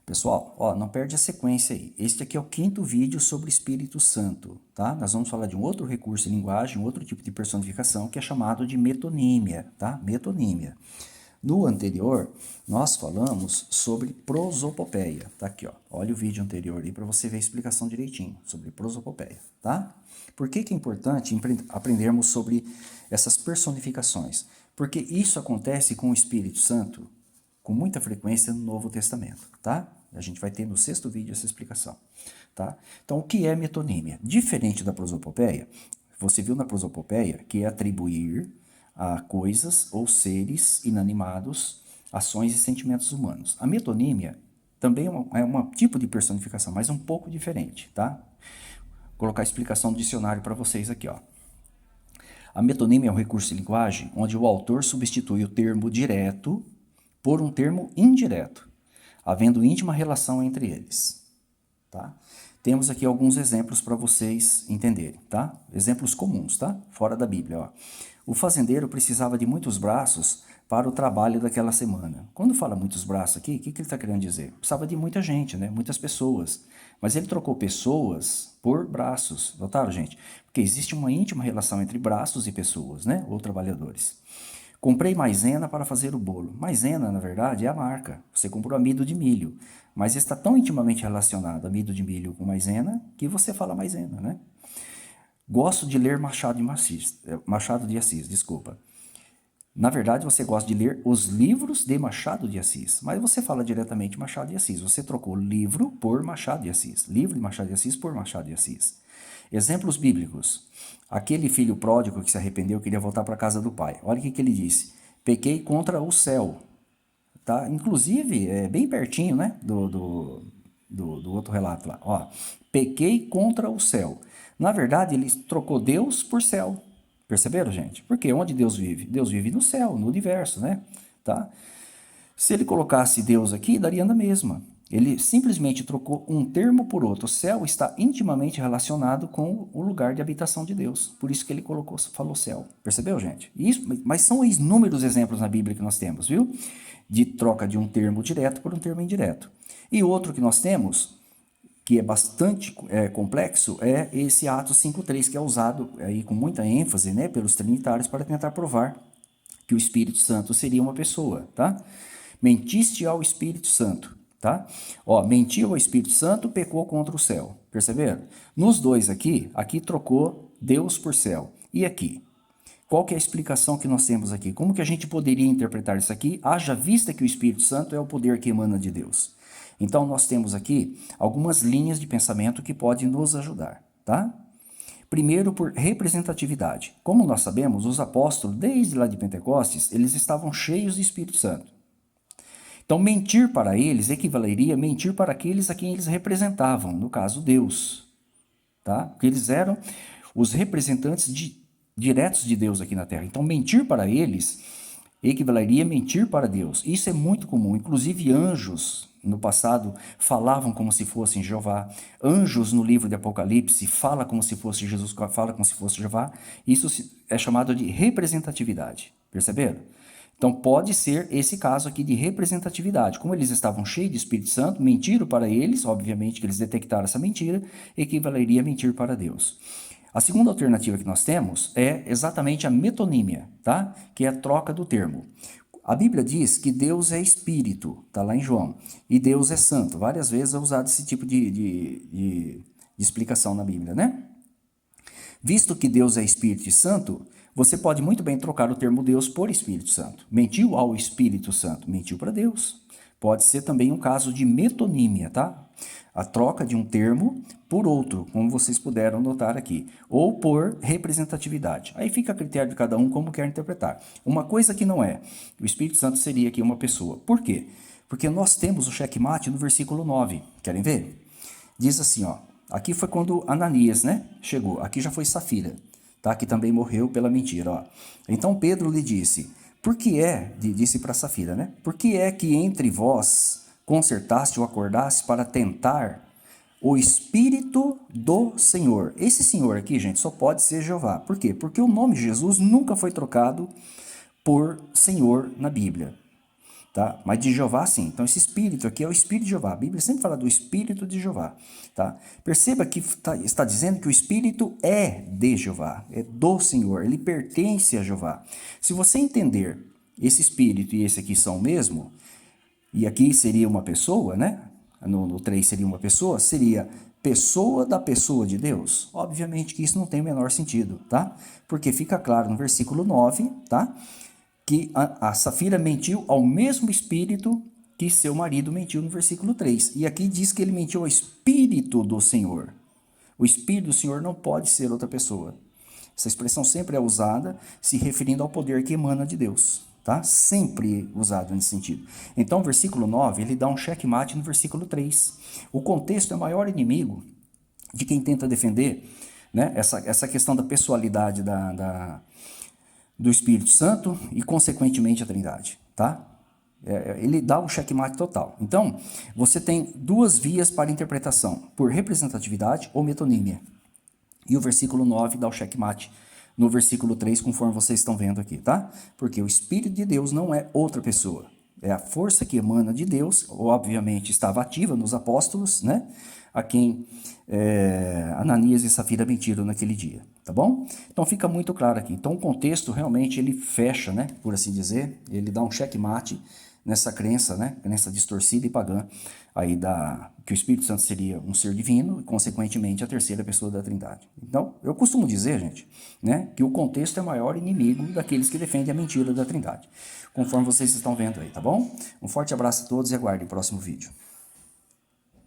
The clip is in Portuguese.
Pessoal, ó, não perde a sequência aí. Este aqui é o quinto vídeo sobre o Espírito Santo, tá? Nós vamos falar de um outro recurso de linguagem, um outro tipo de personificação que é chamado de metonímia, tá? Metonímia. No anterior, nós falamos sobre prosopopeia, tá aqui, ó. Olha o vídeo anterior aí para você ver a explicação direitinho sobre prosopopeia, tá? Por que que é importante aprendermos sobre essas personificações? Porque isso acontece com o Espírito Santo com muita frequência no Novo Testamento, tá? A gente vai ter no sexto vídeo essa explicação, tá? Então, o que é metonímia? Diferente da prosopopeia, você viu na prosopopeia que é atribuir a coisas ou seres inanimados ações e sentimentos humanos. A metonímia também é um tipo de personificação, mas um pouco diferente, tá? Vou colocar a explicação do dicionário para vocês aqui, ó. A metonímia é um recurso de linguagem onde o autor substitui o termo direto por um termo indireto, havendo íntima relação entre eles, tá? Temos aqui alguns exemplos para vocês entenderem, tá? Exemplos comuns, tá? Fora da Bíblia, ó. O fazendeiro precisava de muitos braços para o trabalho daquela semana. Quando fala muitos braços aqui, o que ele está querendo dizer? Precisava de muita gente, né? Muitas pessoas. Mas ele trocou pessoas por braços. Notaram, gente? Porque existe uma íntima relação entre braços e pessoas, né? Ou trabalhadores. Comprei maisena para fazer o bolo. Maisena, na verdade, é a marca. Você comprou amido de milho. Mas está tão intimamente relacionado amido de milho com maisena que você fala maisena, né? Gosto de ler Machado de Assis, desculpa. Na verdade, você gosta de ler os livros de Machado de Assis, mas você fala diretamente Machado de Assis. Você trocou livro por Machado de Assis, livro de Machado de Assis por Machado de Assis. Exemplos bíblicos. Aquele filho pródigo que se arrependeu queria voltar para a casa do pai. Olha o que ele disse. Pequei contra o céu. Tá? Inclusive, é bem pertinho, né, do outro relato lá. Ó, pequei contra o céu. Na verdade, ele trocou Deus por céu. Perceberam, gente? Porque onde Deus vive? Deus vive no céu, no universo, né? Tá? Se ele colocasse Deus aqui, daria na mesma. Ele simplesmente trocou um termo por outro. O céu está intimamente relacionado com o lugar de habitação de Deus. Por isso que ele falou céu. Percebeu, gente? Isso, mas são inúmeros exemplos na Bíblia que nós temos, viu? De troca de um termo direto por um termo indireto. E outro que nós temos, que é bastante complexo, é esse Atos 5:3, que é usado aí com muita ênfase, né, pelos trinitários para tentar provar que o Espírito Santo seria uma pessoa, tá? Mentiste ao Espírito Santo, tá? Ó, mentiu ao Espírito Santo, pecou contra o céu. Perceberam? Nos dois aqui trocou Deus por céu. E aqui? Qual que é a explicação que nós temos aqui? Como que a gente poderia interpretar isso aqui, haja vista que o Espírito Santo é o poder que emana de Deus? Então, nós temos aqui algumas linhas de pensamento que podem nos ajudar, tá? Primeiro, por representatividade. Como nós sabemos, os apóstolos, desde lá de Pentecostes, eles estavam cheios de Espírito Santo. Então, mentir para eles equivaleria a mentir para aqueles a quem eles representavam, no caso, Deus, tá? Porque eles eram os representantes diretos de Deus aqui na Terra. Então, mentir para eles equivaleria a mentir para Deus. Isso é muito comum. Inclusive, anjos no passado falavam como se fossem Jeová. Anjos no livro de Apocalipse fala como se fosse Jesus, fala como se fosse Jeová. Isso é chamado de representatividade. Perceberam? Então, pode ser esse caso aqui de representatividade. Como eles estavam cheios de Espírito Santo, mentiram para eles, obviamente que eles detectaram essa mentira, equivaleria a mentir para Deus. A segunda alternativa que nós temos é exatamente a metonímia, tá? Que é a troca do termo. A Bíblia diz que Deus é espírito, tá lá em João, e Deus é santo. Várias vezes é usado esse tipo de explicação na Bíblia, né? Visto que Deus é Espírito e Santo, você pode muito bem trocar o termo Deus por Espírito Santo. Mentiu ao Espírito Santo, mentiu para Deus. Pode ser também um caso de metonímia, tá? A troca de um termo por outro, como vocês puderam notar aqui, ou por representatividade. Aí fica a critério de cada um como quer interpretar. Uma coisa que não é, o Espírito Santo seria aqui uma pessoa. Por quê? Porque nós temos o checkmate no versículo 9. Querem ver? Diz assim, ó. Aqui foi quando Ananias, né, chegou. Aqui já foi Safira, tá? Que também morreu pela mentira, ó. Então Pedro lhe disse: por que disse para Safira, né? Por que é que entre vós concertaste ou acordaste para tentar o Espírito do Senhor? Esse Senhor aqui, gente, só pode ser Jeová. Por quê? Porque o nome Jesus nunca foi trocado por Senhor na Bíblia. tá? Mas de Jeová, sim. Então, esse espírito aqui é o espírito de Jeová. A Bíblia sempre fala do espírito de Jeová, tá? Perceba que está dizendo que o espírito é de Jeová, é do Senhor, ele pertence a Jeová. Se você entender esse espírito e esse aqui são o mesmo, e aqui seria uma pessoa, né? No 3 seria uma pessoa, seria pessoa da pessoa de Deus? Obviamente que isso não tem o menor sentido, tá? Porque fica claro no versículo 9, tá? Que a Safira mentiu ao mesmo espírito que seu marido mentiu no versículo 3. E aqui diz que ele mentiu ao espírito do Senhor. O espírito do Senhor não pode ser outra pessoa. Essa expressão sempre é usada se referindo ao poder que emana de Deus, tá? Sempre usado nesse sentido. Então, o versículo 9, ele dá um checkmate no versículo 3. O contexto é o maior inimigo de quem tenta defender, né, essa questão da pessoalidade do Espírito Santo e, consequentemente, a Trindade, tá? Ele dá um checkmate total. Então, você tem duas vias para interpretação, por representatividade ou metonímia. E o versículo 9 dá o checkmate no versículo 3, conforme vocês estão vendo aqui, tá? Porque o Espírito de Deus não é outra pessoa. É a força que emana de Deus, obviamente estava ativa nos apóstolos, né? A quem Ananias e Safira mentiram naquele dia, tá bom? Então fica muito claro aqui. Então o contexto realmente ele fecha, né? Por assim dizer, ele dá um checkmate nessa crença, né? Crença distorcida e pagã aí que o Espírito Santo seria um ser divino e, consequentemente, a terceira pessoa da Trindade. Então, eu costumo dizer, gente, né, que o contexto é o maior inimigo daqueles que defendem a mentira da Trindade, conforme vocês estão vendo aí, tá bom? Um forte abraço a todos e aguardem o próximo vídeo.